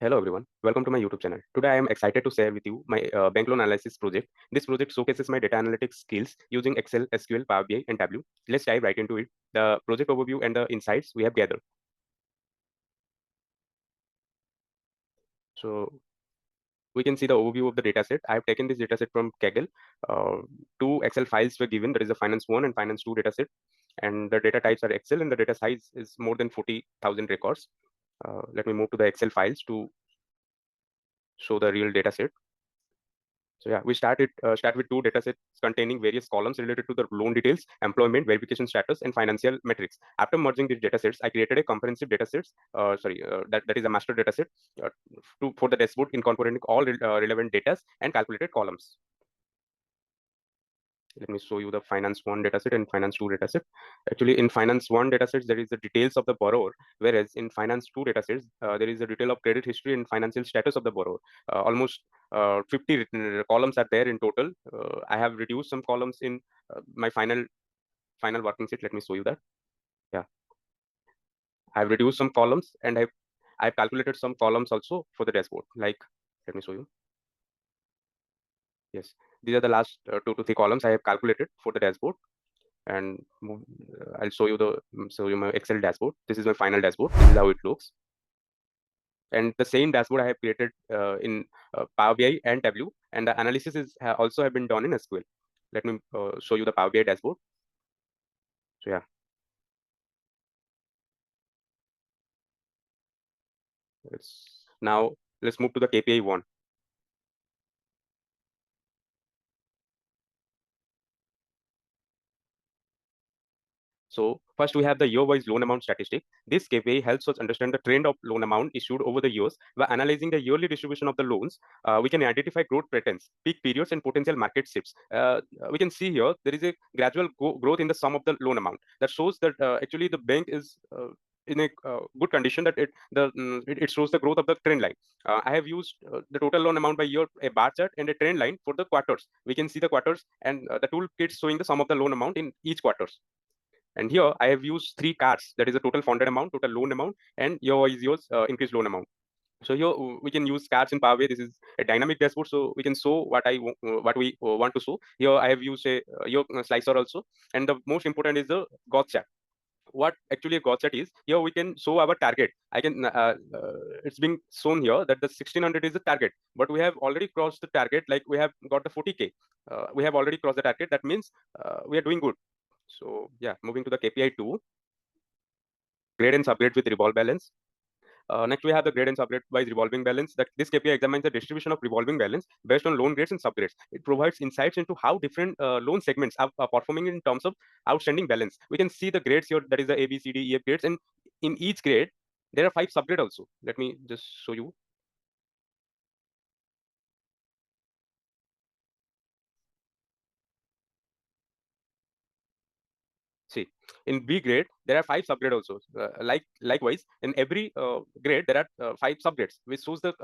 Hello everyone, welcome to my YouTube channel. Today I am excited to share with you my bank loan analysis project. This project showcases my data analytics skills using Excel, SQL, Power BI, and Tableau. Let's dive right into it. The project overview and the insights we have gathered. So we can see the overview of the dataset. I have taken this dataset from Kaggle. Two Excel files were given. That is the Finance 1 and Finance 2 dataset. And the data types are Excel, and the data size is more than 40,000 records. Let me move to the Excel files to show the real dataset. So yeah, we start with two datasets containing various columns related to the loan details, employment, verification status, and financial metrics. After merging these datasets, I created a comprehensive datasets. That is a master dataset for the dashboard, incorporating all relevant data and calculated columns. Let me show you the Finance 1 dataset and Finance 2 dataset. Actually, in Finance 1 datasets, there is the details of the borrower, whereas in Finance 2 datasets, there is a detail of credit history and financial status of the borrower. Almost 50 columns are there in total. I have reduced some columns in my final working sheet. Let me show you that. Yeah, I have reduced some columns, and I've calculated some columns also for the dashboard. Like, let me show you. Yes, these are the last 2 to 3 columns I have calculated for the dashboard. And I'll show you my Excel dashboard. This is my final dashboard. This is how it looks. And the same dashboard I have created in Power BI and Tableau, and the analysis is also have been done in SQL. Let me show you the Power BI dashboard. So yeah, now let's move to the KPI one. So first we have the year-wise loan amount statistic. This KPI helps us understand the trend of loan amount issued over the years. By analyzing the yearly distribution of the loans, we can identify growth patterns, peak periods, and potential market shifts. We can see here there is a gradual growth in the sum of the loan amount. That shows that actually the bank is in a good condition, that it shows the growth of the trend line. I have used the total loan amount by year, a bar chart, and a trend line for the quarters. We can see the quarters, and the toolkit showing the sum of the loan amount in each quarters. And here I have used 3 cards, that is the total funded amount, total loan amount, and here is yours increased loan amount. So here we can use cards in Power BI. This is a dynamic dashboard, so we can show what we want to show. Here I have used a your slicer also, and the most important is the Gauss chart. What actually a Gauss chart is? Here we can show our target. It's being shown here that the 1600 is the target, but we have already crossed the target. Like we have got the 40K. We have already crossed the target. That means we are doing good. So yeah, moving to the KPI 2, grade and subgrade with revolve balance. Next, we have the grade and subgrade wise revolving balance. That this KPI examines the distribution of revolving balance based on loan grades and subgrades. It provides insights into how different loan segments are performing in terms of outstanding balance. We can see the grades here. That is the A, B, C, D, E, F grades, and in each grade there are 5 subgrades also. Let me just show you. See, in B grade, there are 5 subgrades also. Likewise, in every grade, there are 5 subgrades, which shows the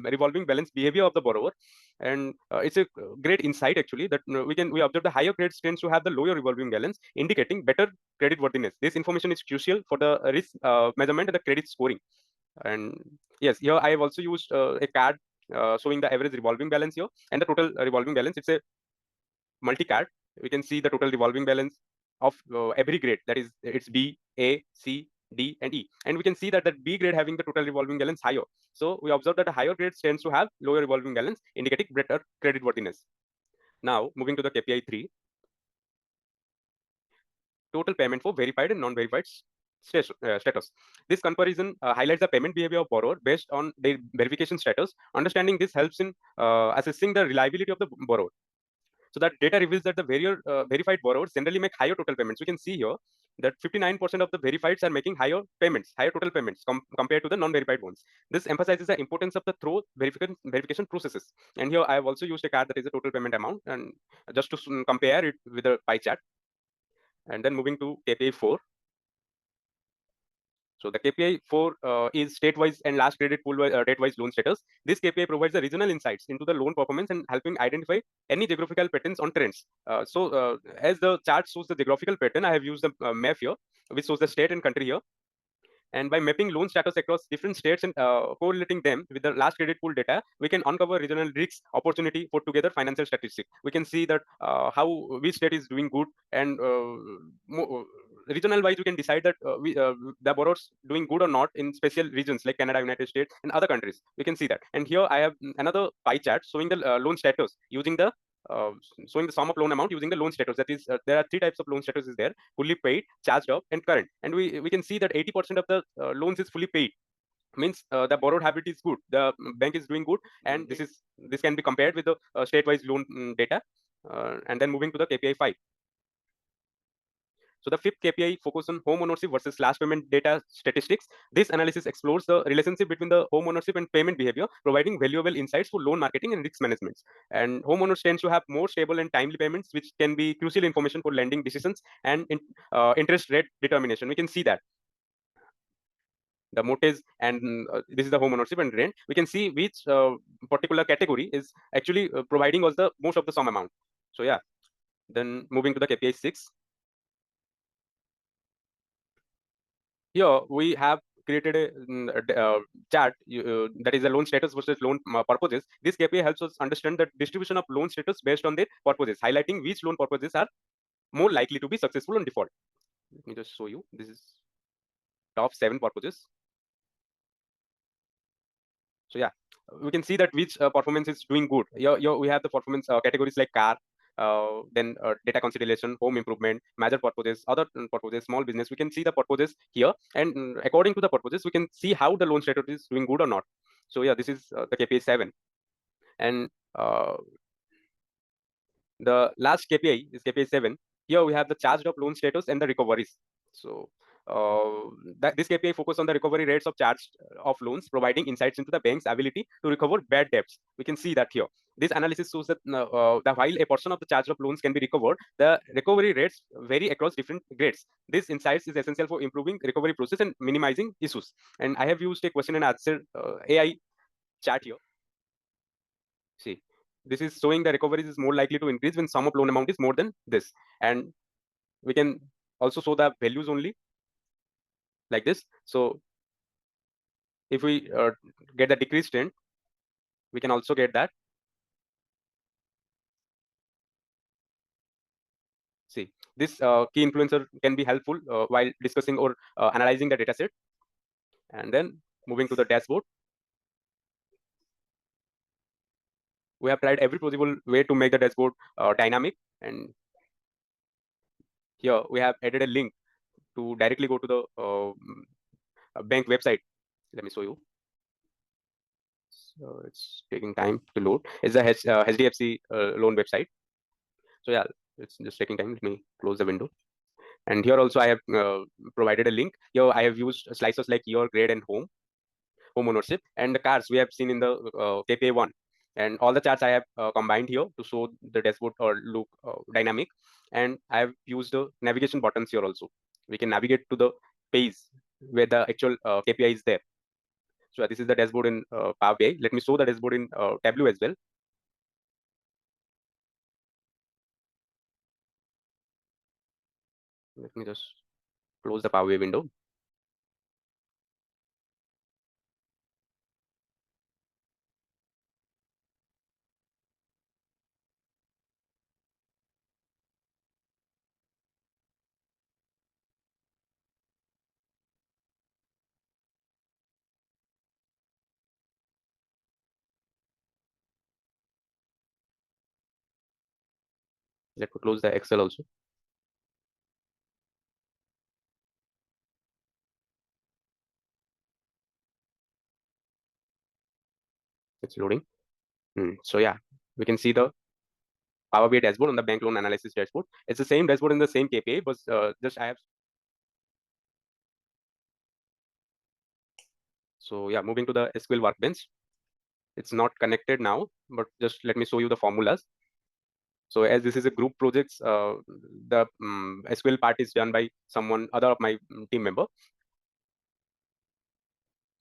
revolving balance behavior of the borrower. And it's a great insight actually that we observe the higher grades tends to have the lower revolving balance, indicating better credit worthiness. This information is crucial for the risk measurement and the credit scoring. And yes, here I have also used a card showing the average revolving balance here and the total revolving balance. It's a multi-card. We can see the total revolving balance of every grade. That is, it's B, A, C, D, and E. And we can see that B grade having the total revolving balance higher. So we observe that the higher grades tends to have lower revolving balance, indicating better credit worthiness. Now, moving to the KPI 3, total payment for verified and non-verified status. This comparison highlights the payment behavior of borrower based on their verification status. Understanding this helps in assessing the reliability of the borrower. So that data reveals that the verified borrowers generally make higher total payments. We can see here that 59% of the verifieds are making higher payments, higher total payments compared to the non-verified ones. This emphasizes the importance of the thorough verification processes. And here I have also used a card that is the total payment amount, and just to compare it with the pie chart. And then moving to KPI 4. So the KPI 4 is state-wise and last credit pool date-wise loan status. This KPI provides the regional insights into the loan performance and helping identify any geographical patterns on trends. As the chart shows the geographical pattern, I have used the map here, which shows the state and country here. And by mapping loan status across different states and correlating them with the last credit pool data, we can uncover regional risks, opportunity for together financial statistics. We can see that how which state is doing good, and regional wise we can decide that the borrowers doing good or not in special regions like Canada, United States, and other countries. We can see that. And here I have another pie chart showing the loan status using the uh, showing the sum of loan amount using the loan status. That is, there are three types of loan status is there: fully paid, charged off, and current. And we can see that 80% of the loans is fully paid. Means the borrowed habit is good. The bank is doing good, and this can be compared with the state-wise loan data. And then moving to the KPI 5. So the fifth KPI focus on home ownership versus last payment data statistics. This analysis explores the relationship between the home ownership and payment behavior, providing valuable insights for loan marketing and risk management. And homeowners tend to have more stable and timely payments, which can be crucial information for lending decisions and interest rate determination. We can see that the mortgage and this is the home ownership and rent. We can see which particular category is actually providing us the most of the sum amount. So yeah, then moving to the KPI 6. Here we have created a chart that is a loan status versus loan purposes. This KPI helps us understand the distribution of loan status based on their purposes, highlighting which loan purposes are more likely to be successful on default. Let me just show you. This is top 7 purposes. So yeah, we can see that which performance is doing good. Here we have the performance categories like car, then data consideration, home improvement, major purposes, other purposes, small business. We can see the purposes here, and according to the purposes, we can see how the loan status is doing good or not. So yeah, this is the KPI 7, and the last KPI is KPI 7. Here we have the charged off loan status and the recoveries. So this KPI focus on the recovery rates of charged off loans, providing insights into the bank's ability to recover bad debts. We can see that here. This analysis shows that while a portion of the charged off loans can be recovered, the recovery rates vary across different grades. This insights is essential for improving recovery process and minimizing issues. And I have used a question and answer AI chat here. See, this is showing the recoveries is more likely to increase when sum of loan amount is more than this. And we can also show the values only like this. So if we get the decreased trend, we can also get that. See, this key influencer can be helpful while discussing or analyzing the data set. And then moving to the dashboard. We have tried every possible way to make the dashboard dynamic. And here we have added a link to directly go to the bank website. Let me show you. So it's taking time to load. It's the HDFC loan website. So yeah, it's just taking time. Let me close the window. And here also I have provided a link. Here I have used slices like your grade and home ownership, and the cars we have seen in the KPI 1. And all the charts I have combined here to show the dashboard or look dynamic. And I have used the navigation buttons here also. We can navigate to the page where the actual KPI is there. So this is the dashboard in Power BI. Let me show the dashboard in Tableau as well. Let me just close the Power BI window. Let me close the Excel also. It's loading. So yeah, we can see the Power BI dashboard on the bank loan analysis dashboard. It's the same dashboard in the same KPI, but just I have. So yeah, moving to the SQL workbench. It's not connected now, but just let me show you the formulas. So as this is a group projects, the SQL part is done by someone other of my team member.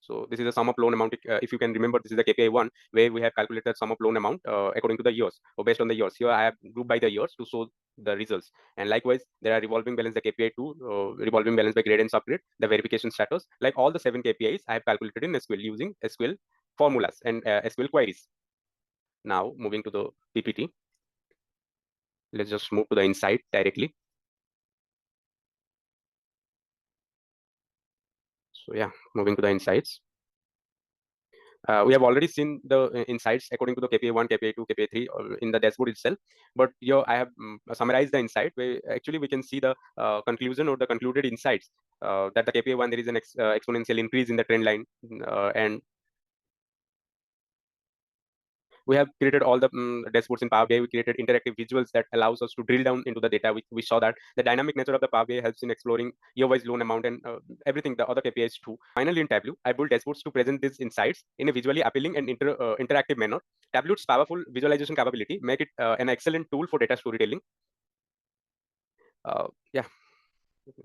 So this is a sum of loan amount. If you can remember, this is the KPI 1, where we have calculated sum of loan amount according to the years or based on the years. Here I have grouped by the years to show the results. And likewise, there are revolving balance, the KPI 2, revolving balance by grade and subgrade, the verification status. Like all the 7 KPIs, I have calculated in SQL using SQL formulas and SQL queries. Now moving to the PPT. Let's just move to the insight directly. So yeah, moving to the insights. We have already seen the insights according to the KPI 1, KPI 2, KPI 3 in the dashboard itself. But here I have summarized the insight where actually we can see the conclusion or the concluded insights that the KPI 1, there is an exponential increase in the trend line. And we have created all the dashboards in Power BI. We created interactive visuals that allows us to drill down into the data. We saw that the dynamic nature of the Power BI helps in exploring year-wise loan amount and everything, the other KPIs too. Finally, in Tableau, I built dashboards to present these insights in a visually appealing and interactive manner. Tableau's powerful visualization capability make it an excellent tool for data storytelling. Yeah.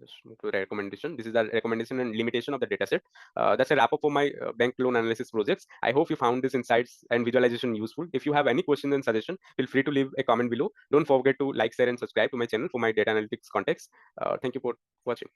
Just move to the recommendation. This is the recommendation and limitation of the dataset. That's a wrap up for my bank loan analysis projects. I hope you found these insights and visualization useful. If you have any questions and suggestions, feel free to leave a comment below. Don't forget to like, share, and subscribe to my channel for my data analytics context. Thank you for watching.